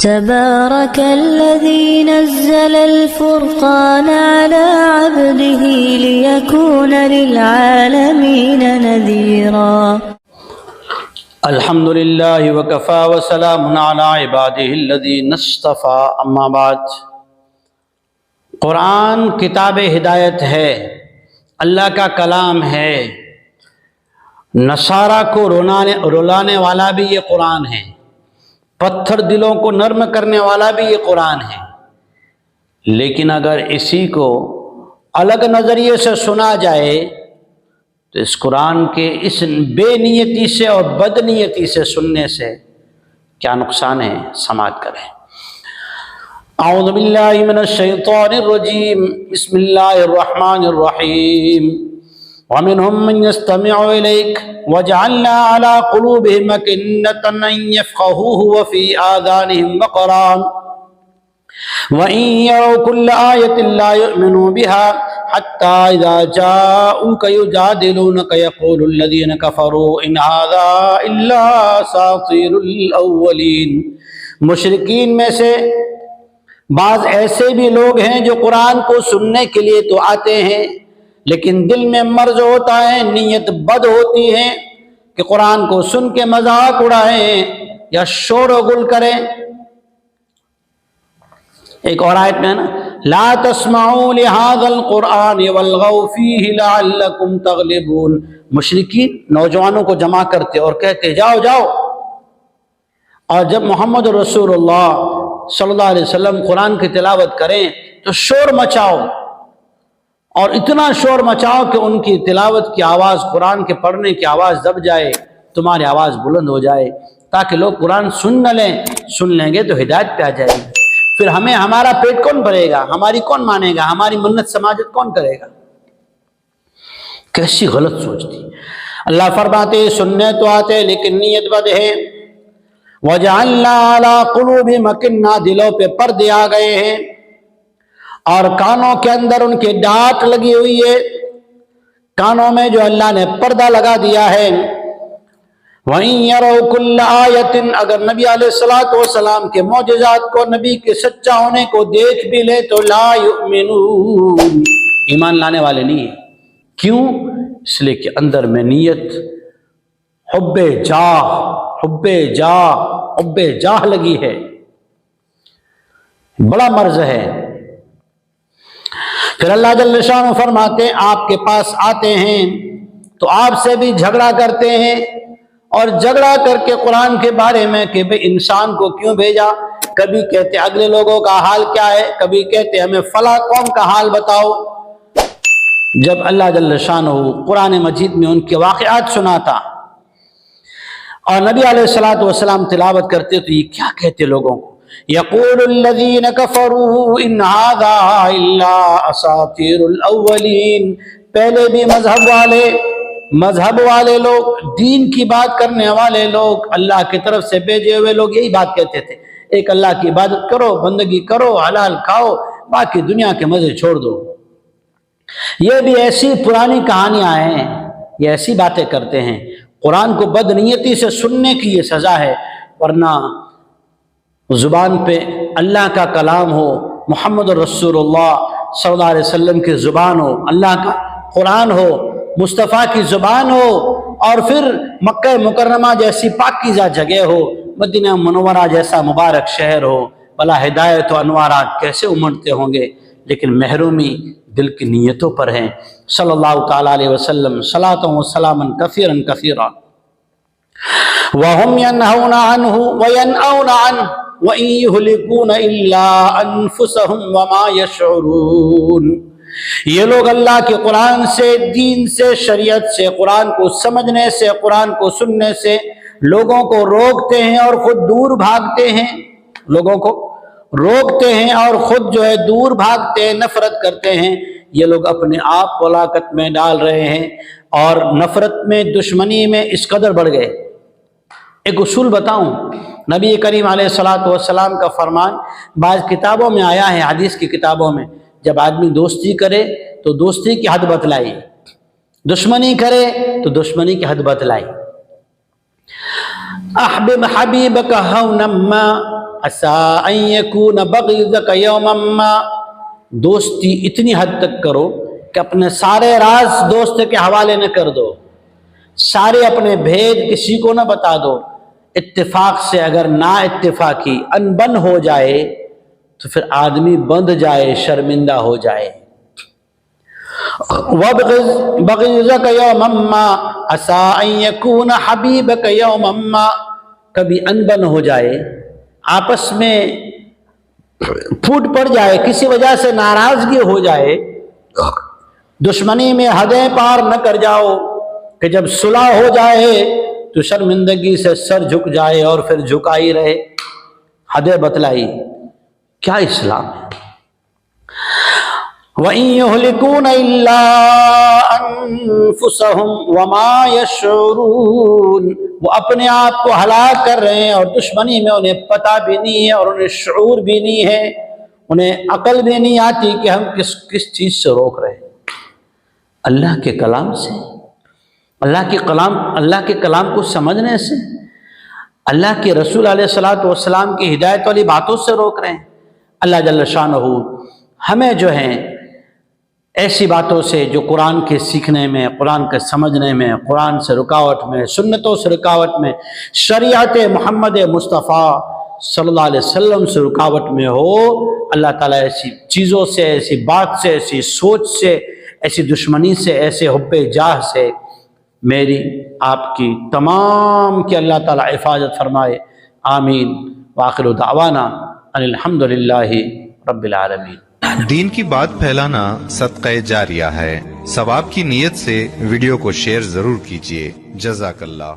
تبارك الذي نزل الفرقان على عبده ليكون للعالمين نذيرا الحمد للہ وکفا وسلام علی عبادہ الذین اصطفی اما بعد۔ قرآن کتاب ہدایت ہے، اللہ کا کلام ہے۔ نصارہ کو رلانے والا بھی یہ قرآن ہے، پتھر دلوں کو نرم کرنے والا بھی یہ قرآن ہے۔ لیکن اگر اسی کو الگ نظریے سے سنا جائے تو اس قرآن کے اس بے نیتی سے اور بد نیتی سے سننے سے کیا نقصان ہے، سماعت کریں۔ اعوذ باللہ من الشیطان الرجیم، بسم اللہ الرحمن الرحیم۔ وَمِنْهُمْ مَنْ يَسْتَمِعُ إِلَيْكَ وَجَعَلْنَا عَلَىٰ قُلُوبِهِمْ أَكِنَّةً أَن يَفْقَهُوهُ وَفِي آذَانِهِمْ وَقْرًا وَإِن يَرَوْا كُلَّ آيَةٍ لَا يُؤْمِنُوا بِهَا حَتَّىٰ إِذَا جَاءُوكَ يُجَادِلُونَكَ يَقُولُ الَّذِينَ كَفَرُوا إِنْ هَٰذَا إِلَّا أَسَاطِيرُ الْأَوَّلِينَ۔ مشرکین میں سے بعض ایسے بھی لوگ ہیں جو قرآن کو سننے کے لیے تو آتے ہیں، لیکن دل میں مرض ہوتا ہے، نیت بد ہوتی ہے کہ قرآن کو سن کے مذاق اڑائیں یا شور و گل کریں۔ ایک اور آیت میں ہے نا، لا تسمعوا لهذا القرآن والغوا فیہ لعلکم تغلبون۔ مشرکین نوجوانوں کو جمع کرتے اور کہتے جاؤ جاؤ، اور جب محمد رسول اللہ صلی اللہ علیہ وسلم قرآن کی تلاوت کریں تو شور مچاؤ، اور اتنا شور مچاؤ کہ ان کی تلاوت کی آواز، قرآن کے پڑھنے کی آواز دب جائے، تمہاری آواز بلند ہو جائے، تاکہ لوگ قرآن سن نہ لیں، سن لیں گے تو ہدایت پہ آ جائے گی۔ پھر ہمارا پیٹ کون بھرے گا، ہماری کون مانے گا، ہماری منت سماجت کون کرے گا؟ کیسی غلط سوچ تھی۔ اللہ فرماتے سننے تو آتے لیکن نیت بد ہے۔ وَجَعَلْنَا عَلَىٰ قُلُوبِهِمْ أَكِنَّةً، دلوں پہ پردے آ گئے ہیں اور کانوں کے اندر ان کے ڈانٹ لگی ہوئی ہے، کانوں میں جو اللہ نے پردہ لگا دیا ہے۔ وَإِن يَرَوْا كُلَّ آيَةٍ، اگر نبی علیہ السلام کے معجزات کو، نبی کے سچا ہونے کو دیکھ بھی لے تو لا يؤمنون، ایمان لانے والے نہیں ہیں۔ کیوں؟ اس لیے کہ اندر میں نیت حب جاہ لگی ہے، بڑا مرض ہے۔ پھر اللہ جل شانہ فرماتے ہیں آپ کے پاس آتے ہیں تو آپ سے بھی جھگڑا کرتے ہیں، اور جھگڑا کر کے قرآن کے بارے میں کہ بھئی انسان کو کیوں بھیجا، کبھی کہتے اگلے لوگوں کا حال کیا ہے، کبھی کہتے ہمیں فلاں قوم کا حال بتاؤ۔ جب اللہ جل شانہ قرآن مجید میں ان کے واقعات سناتا اور نبی علیہ السلام تلاوت کرتے تو یہ کیا کہتے لوگوں کو، یقول الذین کفروا ان ھذا الا اساطیر الاولین۔ پہلے بھی مذہب والے لوگ، دین کی بات کرنے والے لوگ، اللہ کی طرف سے بھیجے ہوئے لوگ یہی بات کہتے تھے، ایک اللہ کی عبادت کرو، بندگی کرو، حلال کھاؤ، باقی دنیا کے مزے چھوڑ دو۔ یہ بھی ایسی پرانی کہانیاں ہیں، یہ ایسی باتیں کرتے ہیں۔ قرآن کو بد نیتی سے سننے کی یہ سزا ہے، ورنہ زبان پہ اللہ کا کلام ہو، محمد رسول اللہ صلی اللہ علیہ وسلم کی زبان ہو، اللہ کا قرآن ہو، مصطفیٰ کی زبان ہو، اور پھر مکہ مکرمہ جیسی پاکیزہ جگہ ہو، مدینہ منورہ جیسا مبارک شہر ہو، بلا ہدایت و انوارات کیسے امڑتے ہوں گے۔ لیکن محرومی دل کی نیتوں پر ہے۔ صلی اللہ تعالیٰ علیہ وسلم صلاۃ و سلاما کثیرا کثیرا۔ وَهُمْ يَنْهَوْنَ عَنْهُ وَيَنْأَوْنَ عَنْهُ وَإِن يُهْلِكُونَ إِلَّا أَنفُسَهُمْ وَمَا يَشْعُرُونَ۔ یہ لوگ اللہ کے قرآن سے، دین سے، شریعت سے، قرآن کو سمجھنے سے، قرآن کو سننے سے لوگوں کو روکتے ہیں اور خود دور بھاگتے ہیں، لوگوں کو روکتے ہیں اور خود جو ہے دور بھاگتے ہیں، نفرت کرتے ہیں۔ یہ لوگ اپنے آپ کو ہلاکت میں ڈال رہے ہیں اور نفرت میں، دشمنی میں اس قدر بڑھ گئے۔ ایک اصول بتاؤں، نبی کریم علیہ السلام کا فرمان بعض کتابوں میں آیا ہے، حدیث کی کتابوں میں، جب آدمی دوستی کرے تو دوستی کی حد بتلائی، دشمنی کرے تو دشمنی کی حد بتلائی۔ احبب حبیبک ہونما، عسى ان يكون بغيضك يوما ما، دوستی اتنی حد تک کرو کہ اپنے سارے راز دوست کے حوالے نہ کر دو، سارے اپنے بھید کسی کو نہ بتا دو، اتفاق سے اگر نا اتفاقی انبن ہو جائے تو پھر آدمی بندھ جائے، شرمندہ ہو جائے۔ وَبَغِضَكَ يَوْمًا مَّا عَسَىٰ أَن يَكُونَ حَبِيبَكَ يَوْمًا مَّا، کبھی انبن ہو جائے، آپس میں پھوٹ پڑ جائے، کسی وجہ سے ناراضگی ہو جائے، دشمنی میں حدیں پار نہ کر جاؤ کہ جب صلح ہو جائے تو شرمندگی سے سر جھک جائے اور پھر جھکائی رہے۔ حدیں بتلائی، کیا اسلام ہے؟ وَإِن يُهْلِكُونَ إِلَّا أَنفُسَهُمْ وَمَا يَشْعُرُونَ، وہ اپنے آپ کو ہلاک کر رہے ہیں اور دشمنی میں انہیں پتہ بھی نہیں ہے اور انہیں شعور بھی نہیں ہے، انہیں عقل بھی نہیں آتی کہ ہم کس چیز سے روک رہے ہیں۔ اللہ کے کلام سے، اللہ کے کلام کو سمجھنے سے، اللہ کے رسول علیہ السلام کی ہدایت والی باتوں سے روک رہے ہیں۔ اللہ جل شانہ ہمیں جو ہیں ایسی باتوں سے جو قرآن کے سیکھنے میں، قرآن کے سمجھنے میں، قرآن سے رکاوٹ میں، سنتوں سے رکاوٹ میں، شریعت محمد مصطفیٰ صلی اللہ علیہ وسلم سے رکاوٹ میں ہو، اللہ تعالیٰ ایسی چیزوں سے، ایسی بات سے، ایسی سوچ سے، ایسی دشمنی سے، ایسے حب جاہ سے میری آپ کی تمام کی اللہ تعالیٰ حفاظت فرمائے، آمین۔ وآخر دعوانا ان الحمد للہ رب العالمین۔ دین کی بات پھیلانا صدقہ جاریہ ہے، ثواب کی نیت سے ویڈیو کو شیئر ضرور کیجیے۔ جزاک اللہ۔